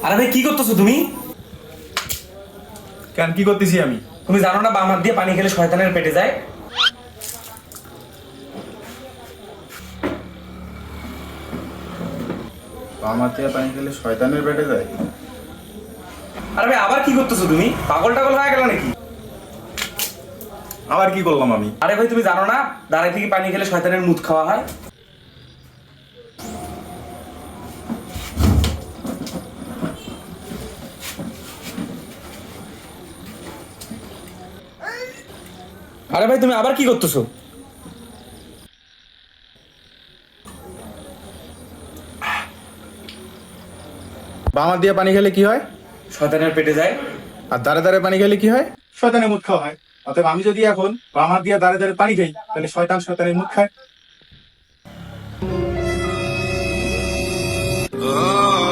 আরে ভাই কি করতেছো তুমি? কেন কি করতেছি আমি? তুমি জানো না বাম হাত দিয়ে পানি খেলে শয়তানের পেটে যায়? বাম হাত দিয়ে পানি খেলে শয়তানের পেটে যায়? আরে ভাই আবার কি করতেছো তুমি? পাগল টাগল হয়ে গেল নাকি? আবার কি করলাম আমি? আরে ভাই তুমি জানো না দাঁড়াই থেকে পানি খেলে শয়তানের মুত খাওয়া হয়? আরে ভাই তুমি আবার কি করতেছো? বাম হাত দিয়ে পানি খেলে কি হয়? শয়তানের পেটে যায়। আর দাঁড়ে দাঁড়ে পানি খেলে কি হয়? শয়তানের মুখ খাওয়া হয়। অতএব আমি যদি এখন বাম হাত দিয়ে দাঁড়ে দাঁড়ে পানি খাই, তাহলে শয়তানের মুখ খায়।